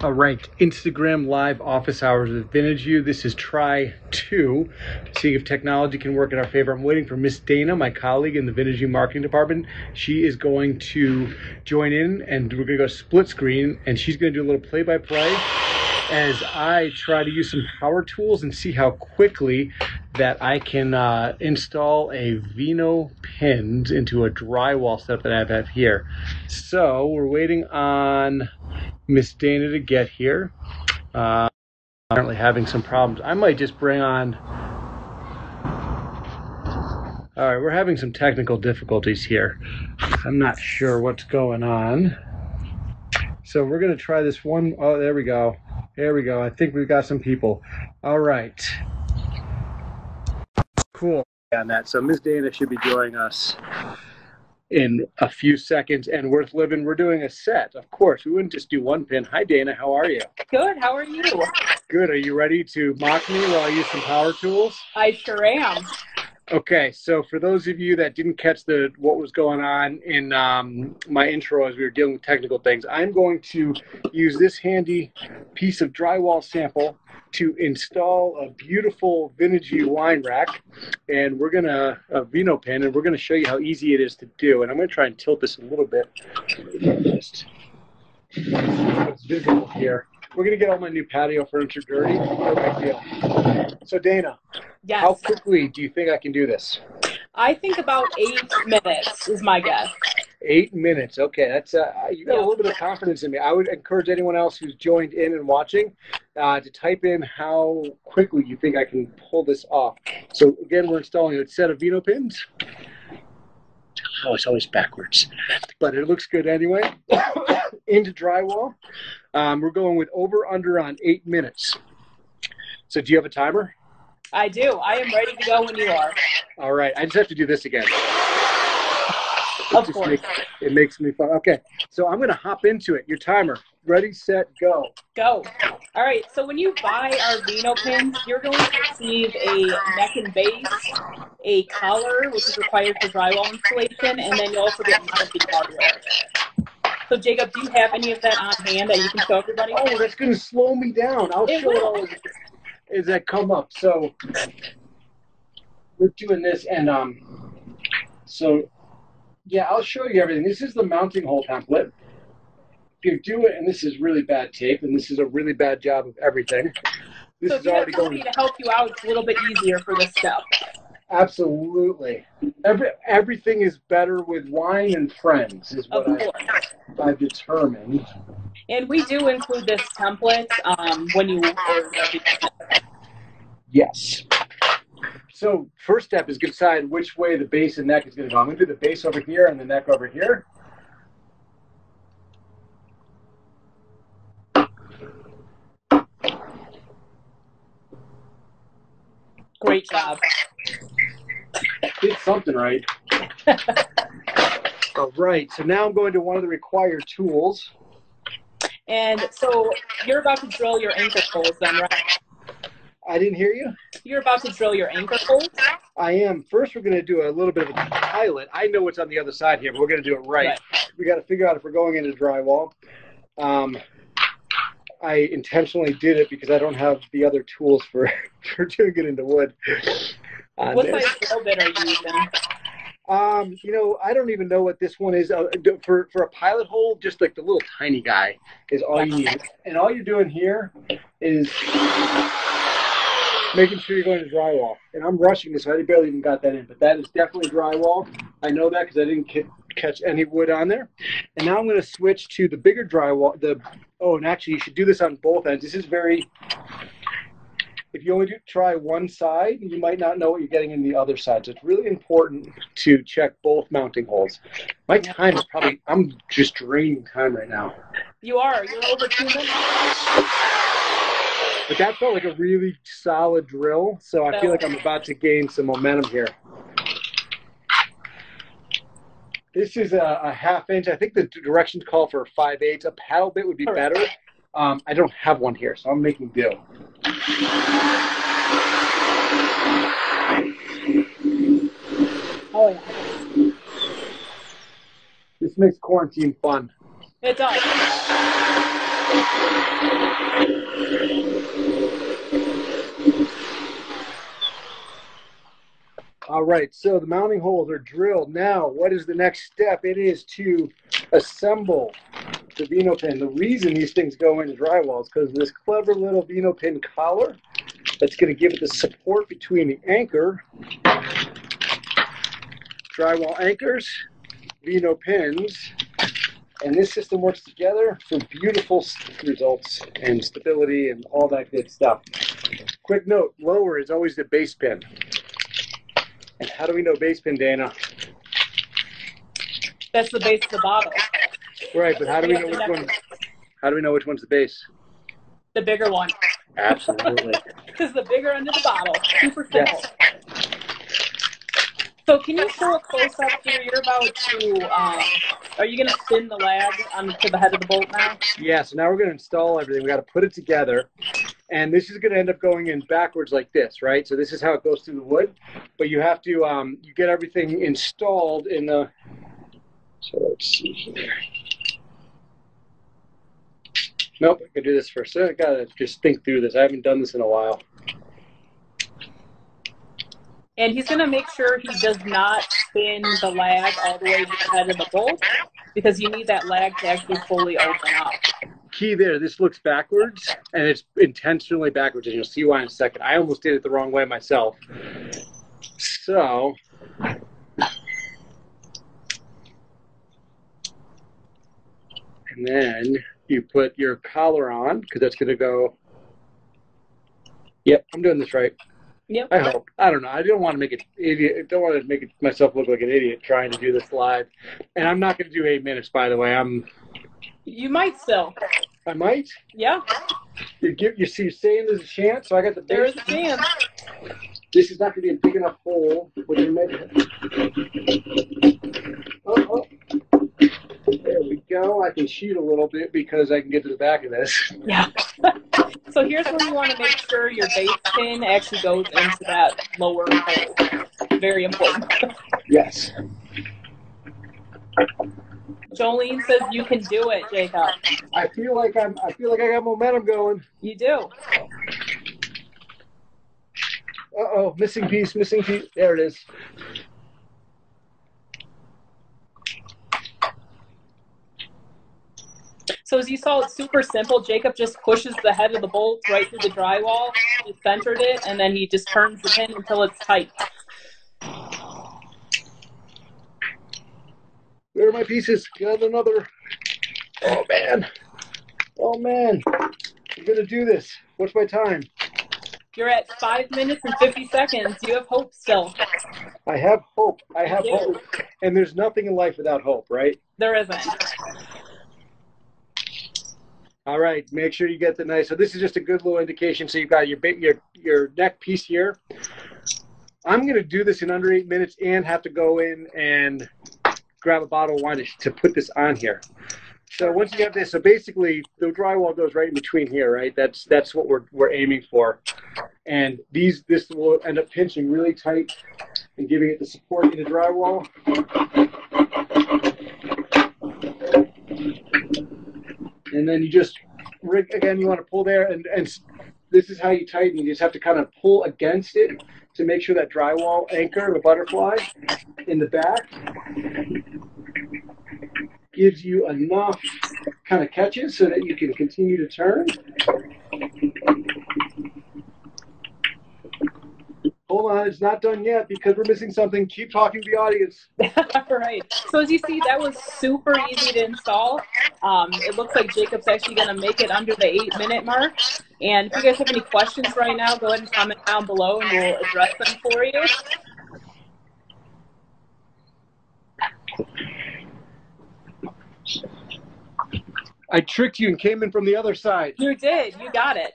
All right, Instagram live office hours with Vintage You. This is try 2, seeing if technology can work in our favor. I'm waiting for Miss Dana, my colleague in the Vintage You marketing department. She is going to join in, and we're going to go split screen, and she's going to do a little play-by-play as I try to use some power tools and see how quickly that I can install a Vino Pins into a drywall setup that I have here. So we're waiting on Miss Dana to get here. Apparently having some problems. I might just bring on... All right, we're having some technical difficulties here. I'm not sure what's going on. So we're going to try this one. Oh, there we go. There we go. I think we've got some people. All right. Cool on that. So Ms. Dana should be joining us in a few seconds. And Worth Living, we're doing a set. Of course, we wouldn't just do one pin. Hi, Dana. How are you? Good. How are you? Good. Are you ready to mock me while I use some power tools? I sure am. Okay, so for those of you that didn't catch what was going on in my intro as we were dealing with technical things, I'm going to use this handy piece of drywall sample to install a beautiful vintage wine rack, and we're gonna a Vino pin, and we're gonna show you how easy it is to do. And I'm gonna try and tilt this a little bit, just so it's visible here. We're gonna get all my new patio furniture dirty. No big deal. So Dana. Yes. How quickly do you think I can do this? I think about 8 minutes is my guess. 8 minutes. Okay, that's you got a little bit of confidence in me. I would encourage anyone else who's joined in and watching to type in how quickly you think I can pull this off. So again, we're installing a set of Vino pins. Oh, it's always backwards, but it looks good anyway. Into drywall. We're going with over/under on 8 minutes. So do you have a timer? I do. I am ready to go when you are. All right. I just have to do this again. Of course. It makes me fun. Okay. So I'm going to hop into it. Your timer. Ready, set, go. Go. All right. So when you buy our Vino pins, you're going to receive a neck and base, a collar, which is required for drywall installation, and then you also get mounting hardware. So Jacob, do you have any of that on hand that you can show everybody? Oh, that's going to slow me down. I'll show it all as I come up. So we're doing this, and so yeah, I'll show you everything. This is the mounting hole template. If you do it, and this is really bad tape, and this is a really bad job of everything. This so is already going to help you out. It's a little bit easier for this step. Absolutely. Everything is better with wine and friends, is what I've determined. And we do include this template when you order. Yes. So first step is decide which way the base and neck is going to go. I'm going to do the base over here and the neck over here. Great job. Did something right. All right. So now I'm going to one of the required tools. And so you're about to drill your anchor holes then, right? I didn't hear you. You're about to drill your anchor holes? I am. First, we're going to do a little bit of a pilot. I know what's on the other side here, but we're going to do it right. We got to figure out if we're going into drywall. I intentionally did it because I don't have the other tools for doing it into wood. What size drill bit are you using? You know, I don't even know what this one is. For a pilot hole, just like the little tiny guy is all you need. And all you're doing here is making sure you're going to drywall. And I'm rushing this, so I barely even got that in. But that is definitely drywall. I know that because I didn't catch any wood on there. And now I'm going to switch to the bigger drywall. And actually, you should do this on both ends. This is very... If you only try one side, you might not know what you're getting in the other side. So it's really important to check both mounting holes. My time is probably, I'm just draining time right now. You are. You're over 2 minutes. But that felt like a really solid drill. So I feel like I'm about to gain some momentum here. This is a ½ inch. I think the directions call for 5/8. A paddle bit would be better. I don't have one here, so I'm making do. Oh, yeah. This makes quarantine fun. It does. All right, so the mounting holes are drilled. Now, what is the next step? It is to assemble the Vino pin. The reason these things go into drywall is because of this clever little Vino pin collar that's going to give it the support between the anchor, drywall anchors, Vino pins, and this system works together for beautiful results and stability and all that good stuff. Quick note, lower is always the base pin. And how do we know base pin, Dana? That's the base of the bottle. Right, but how do we know which one? How do we know which one's the base? The bigger one. Absolutely. Because the bigger end of the bottle. Super simple. Yes. So can you show a close-up here? You're about to, are you going to spin the lag onto the head of the bolt now? Yeah, so now we're going to install everything. We got to put it together. And this is going to end up going in backwards like this, right? So this is how it goes through the wood. But you have to, you get everything installed in the, so let's see here. Nope, I can do this first. I got to just think through this. I haven't done this in a while. And he's going to make sure he does not spin the lag all the way to the head of the bolt because you need that lag to actually fully open up. Key there, this looks backwards, and it's intentionally backwards, and you'll see why in a second. I almost did it the wrong way myself. So, and then you put your collar on, because that's going to go, yep, I'm doing this right. Yep. I hope. I don't know. I don't want to make it idiot. I don't want to make it myself look like an idiot trying to do this live. And I'm not going to do 8 minutes, by the way. You might still. I might? Yeah. You see, you're saying there's a chance, so I got the base. There is a chance. This is not going to be a big enough hole. What do you measure? Oh. There we go. I can shoot a little bit because I can get to the back of this. Yeah. So here's where you want to make sure your base pin actually goes into that lower hole. Very important. Yes. Jolene says you can do it, Jacob. I feel like I got momentum going. You do. Uh-oh, missing piece. There it is. So as you saw, it's super simple. Jacob just pushes the head of the bolt right through the drywall. He centered it, and then he just turns the pin until it's tight. Where are my pieces? Got another. Oh, man. I'm going to do this. What's my time? You're at 5 minutes and 50 seconds. You have hope still. I have hope. Hope. And there's nothing in life without hope, right? There isn't. All right, make sure you get the nice. So this is just a good little indication. So you've got your neck piece here. I'm going to do this in under 8 minutes and have to go in and grab a bottle of wine to put this on here. So once you have this, so basically the drywall goes right in between here, right? That's what we're aiming for. And this will end up pinching really tight and giving it the support in the drywall. And then you just rig again. You want to pull there, and this is how you tighten. You just have to kind of pull against it to make sure that drywall anchor, the butterfly, in the back gives you enough kind of catches so that you can continue to turn. Hold on, it's not done yet because we're missing something. Keep talking to the audience. All right. So as you see, that was super easy to install. It looks like Jacob's actually going to make it under the 8-minute mark. And if you guys have any questions right now, go ahead and comment down below and we'll address them for you. I tricked you and came in from the other side. You did. You got it.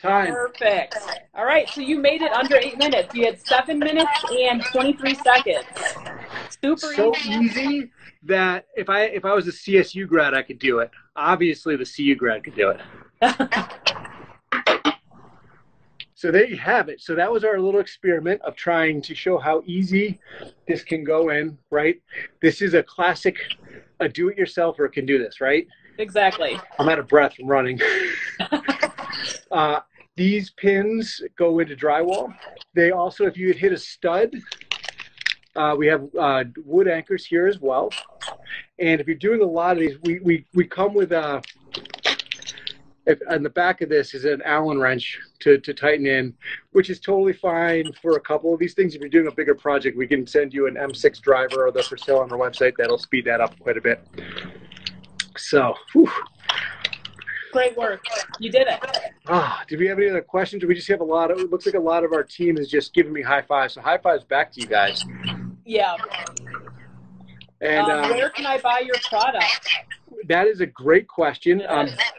Time. Perfect. All right, so you made it under 8 minutes. You had 7 minutes and 23 seconds. So easy that if I was a CSU grad, I could do it. Obviously, the CU grad could do it. So there you have it. So that was our little experiment of trying to show how easy this can go in, right? This is a classic, a do-it-yourselfer can do this, right? Exactly. I'm out of breath from running. These pins go into drywall. They also, if you hit a stud, we have wood anchors here as well. And if you're doing a lot of these, we come with on the back of this is an Allen wrench to tighten in, which is totally fine for a couple of these things. If you're doing a bigger project, we can send you an M6 driver, or they're for sale on our website. That'll speed that up quite a bit. So, whew. Great work. You did it. Do we have any other questions? We just have it looks like a lot of our team is just giving me high fives. So high fives back to you guys. Yeah. And where can I buy your product? That is a great question.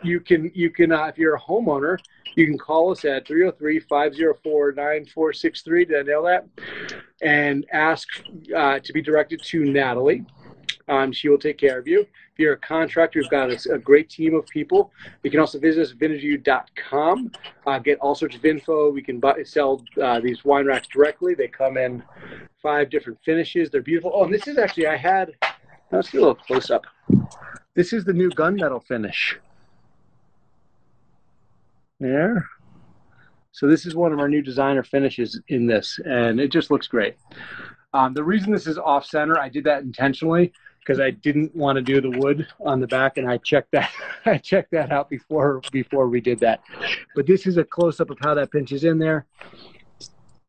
You can if you're a homeowner, you can call us at 303-504-9463. Did I nail that? And ask to be directed to Natalie. She will take care of you. If you're a contractor, we've got a great team of people. You can also visit us at vintageview.com. Get all sorts of info. We can sell these wine racks directly. They come in 5 different finishes. They're beautiful. Oh, and this is actually, let's get a little close up. This is the new gunmetal finish. There. So this is one of our new designer finishes in this, and it just looks great. The reason this is off center, I did that intentionally because I didn't want to do the wood on the back, and I checked that out before we did that. But this is a close up of how that pinches in there.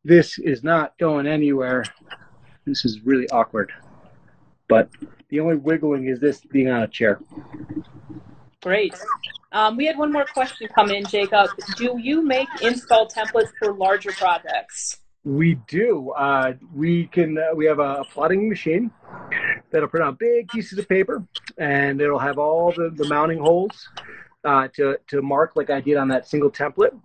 This is not going anywhere. This is really awkward. But the only wiggling is this being on a chair. Great. We had one more question come in, Jacob. Do you make install templates for larger projects? We do. We have a plotting machine that'll print out big pieces of paper, and it'll have all the mounting holes to mark like I did on that single template.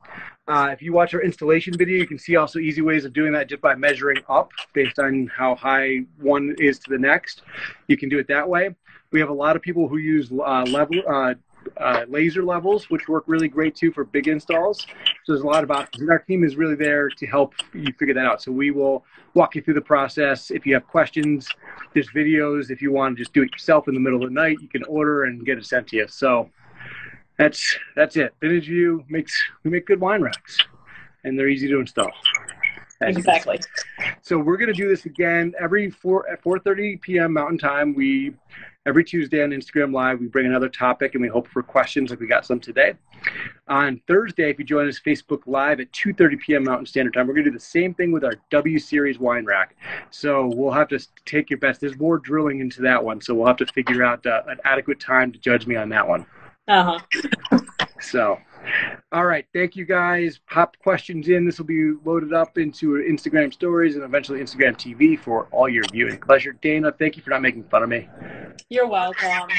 If you watch our installation video, you can see also easy ways of doing that just by measuring up based on how high one is to the next. You can do it that way. We have a lot of people who use laser levels, which work really great too for big installs. So there's a lot of options, and our team is really there to help you figure that out. So we will walk you through the process. If you have questions, there's videos. If you want to just do it yourself in the middle of the night, you can order and get it sent to you. So that's it. Vintage View we make good wine racks, and they're easy to install. Exactly. So we're going to do this again at 4:30 p.m. Mountain Time. Every Tuesday on Instagram Live, we bring another topic, and we hope for questions like we got some today. On Thursday, if you join us Facebook Live at 2:30 p.m. Mountain Standard Time, we're going to do the same thing with our W Series wine rack. So we'll have to take your best. There's more drilling into that one, so we'll have to figure out an adequate time to judge me on that one. So, all right. Thank you, guys. Pop questions in. This will be loaded up into Instagram stories and eventually Instagram TV for all your viewing pleasure. Dana, thank you for not making fun of me. You're welcome.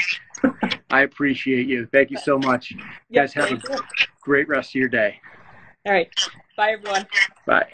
I appreciate you. Thank you so much. You guys have a great rest of your day. All right. Bye, everyone. Bye.